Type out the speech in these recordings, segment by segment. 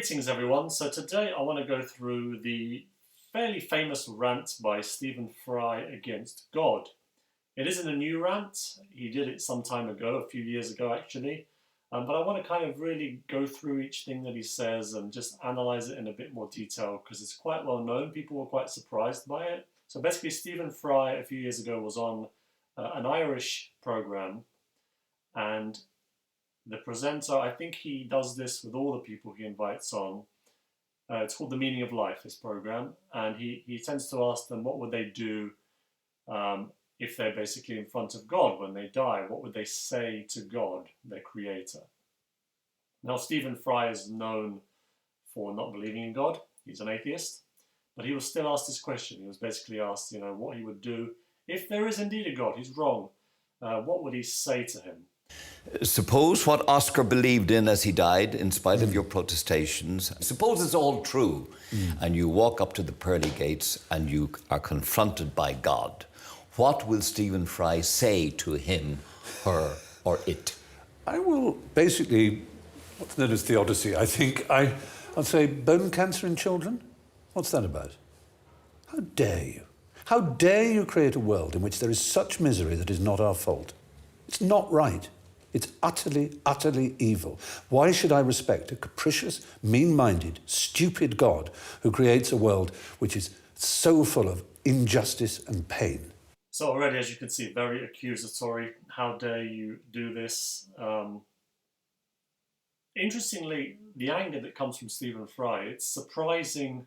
Greetings everyone. So today I want to go through the fairly famous rant by Stephen Fry against God. It isn't a new rant, he did it some time ago, a few years ago actually, but I want to kind of really go through each thing that he says and just analyse it in a bit more detail because it's quite well known, people were quite surprised by it. So basically Stephen Fry a few years ago was on an Irish programme, and the presenter, I think he does this with all the people he invites on. It's called The Meaning of Life, this program, and he tends to ask them what would they do if they're basically in front of God when they die. What would they say to God, their creator? Now, Stephen Fry is known for not believing in God. He's an atheist, but he was still asked this question. He was basically asked, what he would do if there is indeed a God. He's wrong. What would he say to him? Suppose what Oscar believed in as he died, in spite of your protestations, suppose it's all true, and you walk up to the pearly gates and you are confronted by God. What will Stephen Fry say to him, her, or it? I will basically, what's known as theodicy, I think. I'll say bone cancer in children? What's that about? How dare you? How dare you create a world in which there is such misery that is not our fault? It's not right. It's utterly, utterly evil. Why should I respect a capricious, mean-minded, stupid God who creates a world which is so full of injustice and pain? So already, as you can see, very accusatory. How dare you do this? Interestingly, the anger that comes from Stephen Fry, it's surprising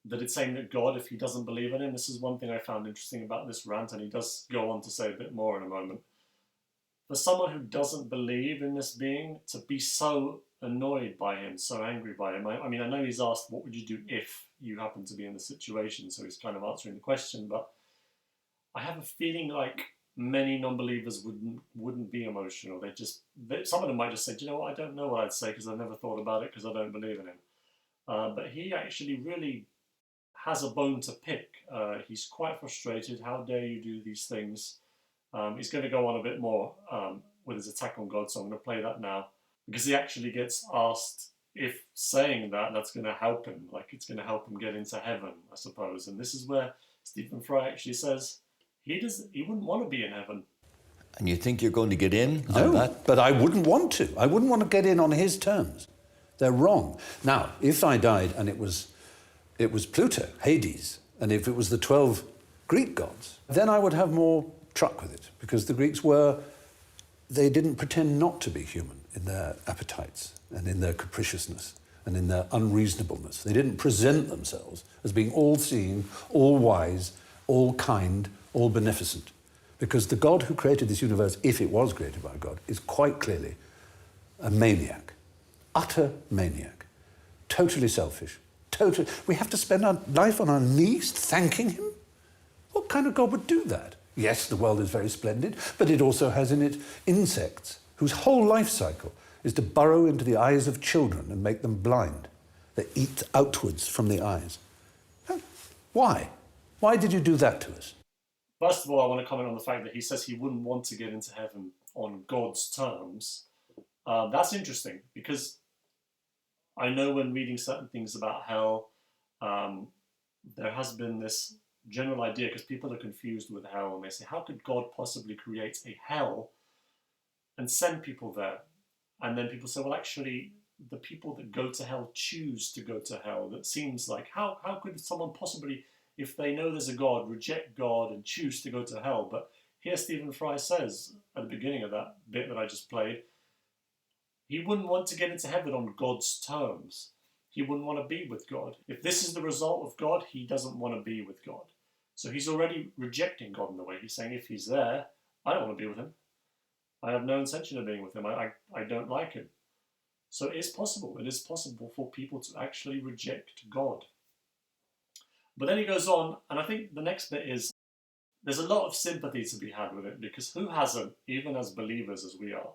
that it's aimed at God if he doesn't believe in him. This is one thing I found interesting about this rant, and he does go on to say a bit more in a moment. For someone who doesn't believe in this being to be so annoyed by him, so angry by him. I mean, I know he's asked, what would you do if you happen to be in the situation? So he's kind of answering the question, but I have a feeling like many non-believers wouldn't be emotional. Some of them might just say, do you know what, I don't know what I'd say because I've never thought about it because I don't believe in him. But he actually really has a bone to pick. He's quite frustrated. How dare you do these things? He's going to go on a bit more with his attack on God, so I'm going to play that now. Because he actually gets asked if saying that's going to help him, like it's going to help him get into heaven, I suppose. And this is where Stephen Fry actually says he wouldn't want to be in heaven. And you think you're going to get in No, on that? But I wouldn't want to. I wouldn't want to get in on his terms. They're wrong. Now, if I died and it was Pluto, Hades, and if it was the 12 Greek gods, then I would have more truck with it, because the Greeks they didn't pretend not to be human in their appetites and in their capriciousness and in their unreasonableness. They didn't present themselves as being all-seeing, all-wise, all-kind, all-beneficent, because the God who created this universe, if it was created by God, is quite clearly a maniac, utter maniac, totally selfish, we have to spend our life on our knees thanking him? What kind of God would do that? Yes, the world is very splendid, but it also has in it insects whose whole life cycle is to burrow into the eyes of children and make them blind. They eat outwards from the eyes. Why? Why did you do that to us? First of all, I want to comment on the fact that he says he wouldn't want to get into heaven on God's terms. That's interesting, because I know when reading certain things about hell, there has been this general idea, because people are confused with hell, and they say, how could God possibly create a hell and send people there? And then people say, well, actually, the people that go to hell choose to go to hell. That seems like, how could someone possibly, if they know there's a God, reject God and choose to go to hell? But here Stephen Fry says, at the beginning of that bit that I just played, he wouldn't want to get into heaven on God's terms. He wouldn't want to be with God. If this is the result of God, he doesn't want to be with God. So he's already rejecting God in a way. He's saying, if he's there, I don't want to be with him. I have no intention of being with him. I don't like him. So it is possible. It is possible for people to actually reject God. But then he goes on, and I think the next bit is, there's a lot of sympathy to be had with it, because who hasn't, even as believers as we are,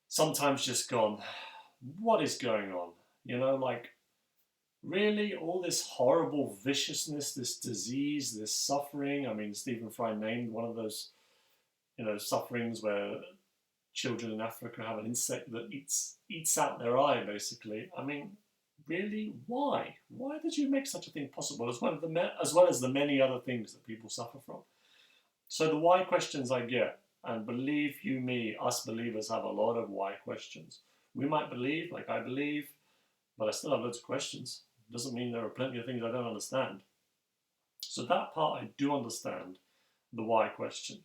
sometimes just gone, what is going on? Really, all this horrible viciousness, this disease, this suffering. I mean, Stephen Fry named one of those, sufferings where children in Africa have an insect that eats out their eye, basically. I mean, really, why? Why did you make such a thing possible, as well as the many other things that people suffer from? So the why questions I get, and believe you me, us believers have a lot of why questions. We might believe, like I believe, but I still have loads of questions. Doesn't mean there are plenty of things I don't understand. So that part I do understand, the why question.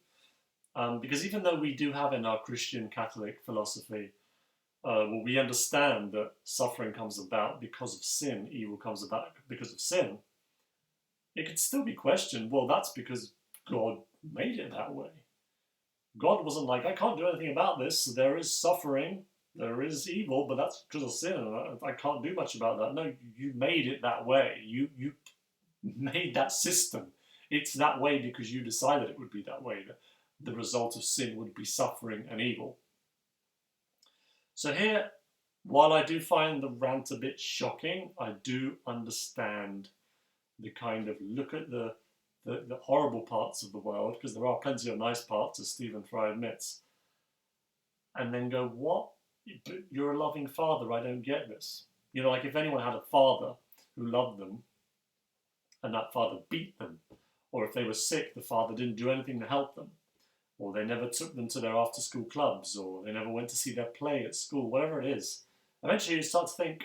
Because even though we do have in our Christian Catholic philosophy, well, we understand that suffering comes about because of sin, evil comes about because of sin, it could still be questioned, well, that's because God made it that way. God wasn't like, I can't do anything about this, there is suffering, there is evil, but that's because of sin, and I can't do much about that. No, you made it that way. You made that system. It's that way because you decided it would be that way. The result of sin would be suffering and evil. So here, while I do find the rant a bit shocking, I do understand the kind of look at the horrible parts of the world, because there are plenty of nice parts, as Stephen Fry admits, and then go, what? You're a loving father, I don't get this. You know, like if anyone had a father who loved them, and that father beat them, or if they were sick, the father didn't do anything to help them, or they never took them to their after-school clubs, or they never went to see their play at school, whatever it is, eventually you start to think,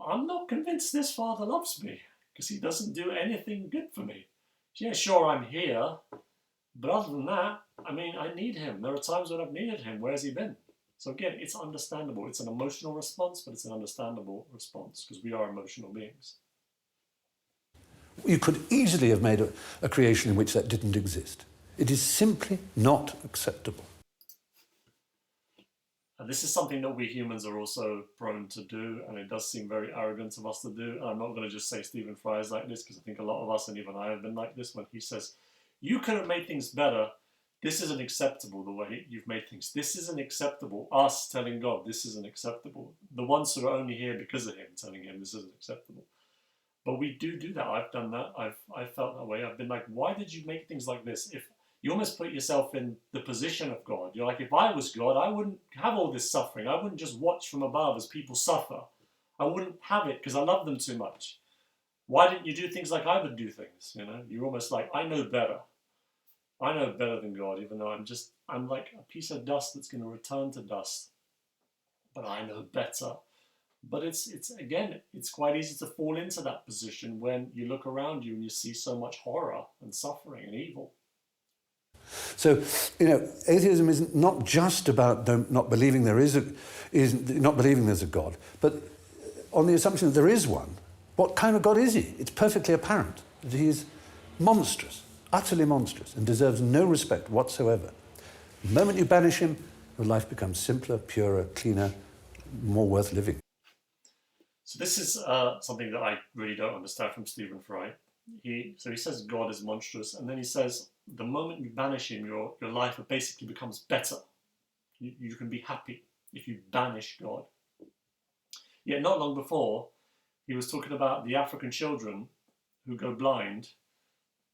I'm not convinced this father loves me, because he doesn't do anything good for me. Yeah, sure, I'm here, but other than that, I mean, I need him. There are times when I've needed him. Where's he been? So again, it's understandable. It's an emotional response, but it's an understandable response, because we are emotional beings. You could easily have made a creation in which that didn't exist. It is simply not acceptable. And this is something that we humans are also prone to do, and it does seem very arrogant of us to do. And I'm not going to just say Stephen Fry is like this, because I think a lot of us, and even I, have been like this when he says, you could have made things better. This isn't acceptable the way you've made things. This isn't acceptable. Us telling God this isn't acceptable. The ones who are only here because of him telling him this isn't acceptable. But we do that. I've done that. I've felt that way. I've been like, why did you make things like this? If you almost put yourself in the position of God. You're like, if I was God, I wouldn't have all this suffering. I wouldn't just watch from above as people suffer. I wouldn't have it because I love them too much. Why didn't you do things like I would do things? You know, you're almost like, I know better. I know better than God, even though I'm like a piece of dust that's going to return to dust. But I know better. But it's quite easy to fall into that position when you look around you and you see so much horror and suffering and evil. So, you know, atheism is not just about not believing there's a God, but on the assumption that there is one. What kind of God is he? It's perfectly apparent that he is monstrous, utterly monstrous, and deserves no respect whatsoever. The moment you banish him, your life becomes simpler, purer, cleaner, more worth living. So this is something that I really don't understand from Stephen Fry. He says God is monstrous, and then he says the moment you banish him, your life basically becomes better. You can be happy if you banish God. Yet not long before, he was talking about the African children who go blind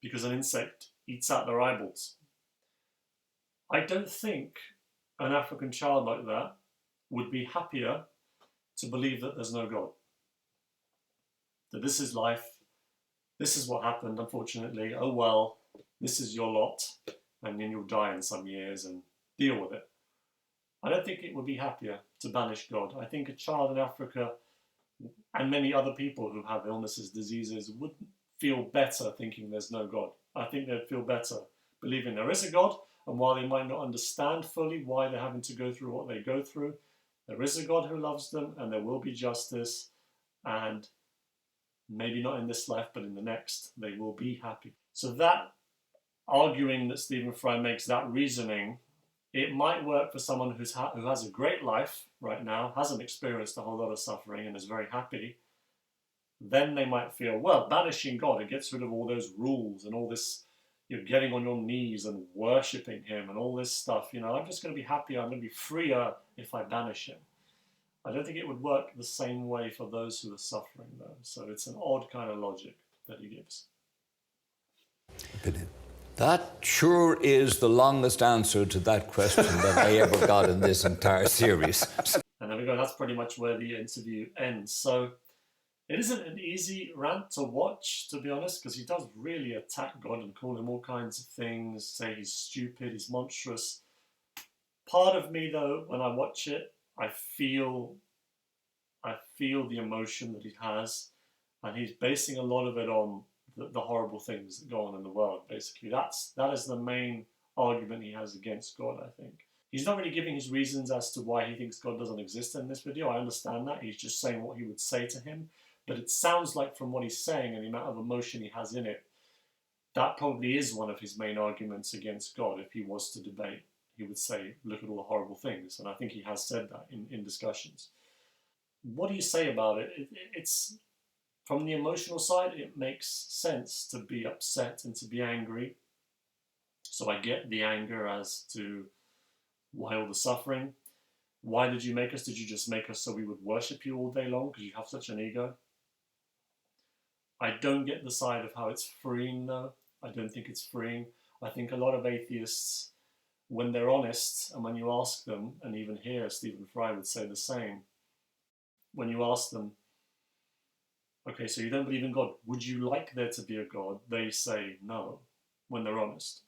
because an insect eats out their eyeballs. I don't think an African child like that would be happier to believe that there's no God. That this is life, this is what happened, unfortunately, oh well, this is your lot, and then you'll die in some years and deal with it. I don't think it would be happier to banish God. I think a child in Africa and many other people who have illnesses, diseases, would feel better thinking there's no God. I think they'd feel better believing there is a God, and while they might not understand fully why they're having to go through what they go through, there is a God who loves them, and there will be justice, and maybe not in this life, but in the next, they will be happy. So that arguing that Stephen Fry makes, that reasoning, it might work for someone who has a great life right now, hasn't experienced a whole lot of suffering and is very happy. Then they might feel, well, banishing God, it gets rid of all those rules and all this, you're getting on your knees and worshipping him and all this stuff. You know, I'm just going to be happier, I'm going to be freer if I banish him. I don't think it would work the same way for those who are suffering, though. So it's an odd kind of logic that he gives. Opinion. That sure is the longest answer to that question that I ever got in this entire series. And there we go. That's pretty much where the interview ends. So it isn't an easy rant to watch, to be honest, because he does really attack God and call him all kinds of things, say he's stupid, he's monstrous. Part of me, though, when I watch it, I feel the emotion that he has, and he's basing a lot of it on the horrible things that go on in the world, basically. That is the main argument he has against God, I think. He's not really giving his reasons as to why he thinks God doesn't exist in this video. I understand that. He's just saying what he would say to him. But it sounds like from what he's saying and the amount of emotion he has in it, that probably is one of his main arguments against God. If he was to debate, he would say, look at all the horrible things. And I think he has said that in discussions. What do you say about it? It's from the emotional side, it makes sense to be upset and to be angry. So I get the anger as to why all the suffering. Why did you make us? Did you just make us so we would worship you all day long because you have such an ego? I don't get the side of how it's freeing, though. I don't think it's freeing. I think a lot of atheists, when they're honest, and when you ask them, and even here Stephen Fry would say the same, when you ask them, okay, so you don't believe in God, would you like there to be a God? They say no, when they're honest.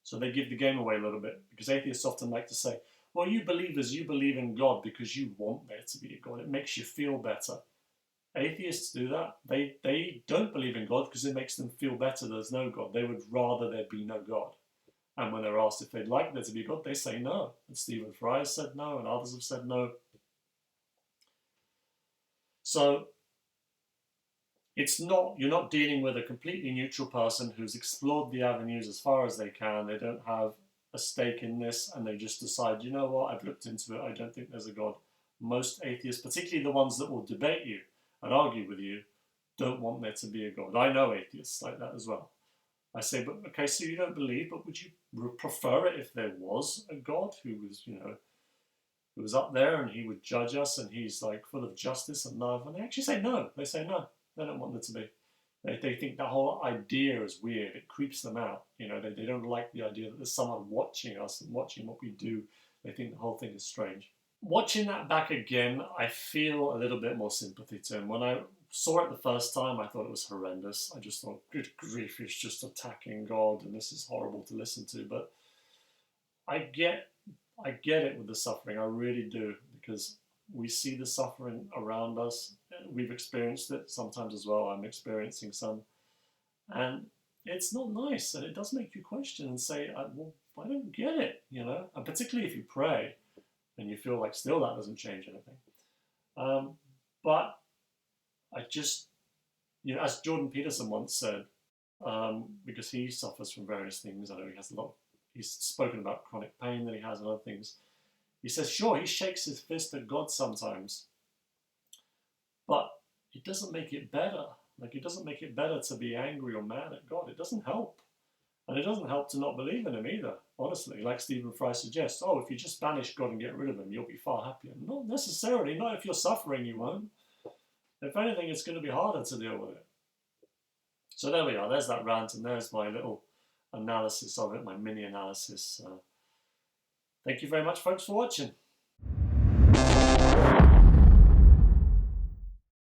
So they give the game away a little bit, because atheists often like to say, well, you believers, you believe in God because you want there to be a God. It makes you feel better. Atheists do that. They don't believe in God because it makes them feel better there's no God. They would rather there be no God. And when they're asked if they'd like there to be God, they say no. And Stephen Fry has said no, and others have said no. So you're not dealing with a completely neutral person who's explored the avenues as far as they can. They don't have a stake in this, and they just decide, you know what, I've looked into it, I don't think there's a God. Most atheists, particularly the ones that will debate you and argue with you, don't want there to be a God. I know atheists like that as well. I say, but okay, so you don't believe, but would you prefer it if there was a God who was, who was up there and he would judge us and he's like full of justice and love? And they actually say no. They say no. They don't want there to be. They think that whole idea is weird. It creeps them out. They don't like the idea that there's someone watching us and watching what we do. They think the whole thing is strange. Watching that back again, I feel a little bit more sympathy to him. When I saw it the first time, I thought it was horrendous. I just thought, good grief, he's just attacking God and this is horrible to listen to. But I get it with the suffering. I really do, because we see the suffering around us. We've experienced it sometimes as well. I'm experiencing some. And it's not nice. And it does make you question and say, well, I don't get it, And particularly if you pray and you feel like still that doesn't change anything. But I just, as Jordan Peterson once said, because he suffers from various things. I know he's spoken about chronic pain that he has and other things. He says, sure, he shakes his fist at God sometimes, but it doesn't make it better. Like, it doesn't make it better to be angry or mad at God. It doesn't help. And it doesn't help to not believe in him either, honestly. Like Stephen Fry suggests, if you just banish God and get rid of him, you'll be far happier. Not necessarily. Not if you're suffering, you won't. If anything, it's going to be harder to deal with it. So there we are. There's that rant, and there's my little analysis of it, my mini analysis. Thank you very much, folks, for watching.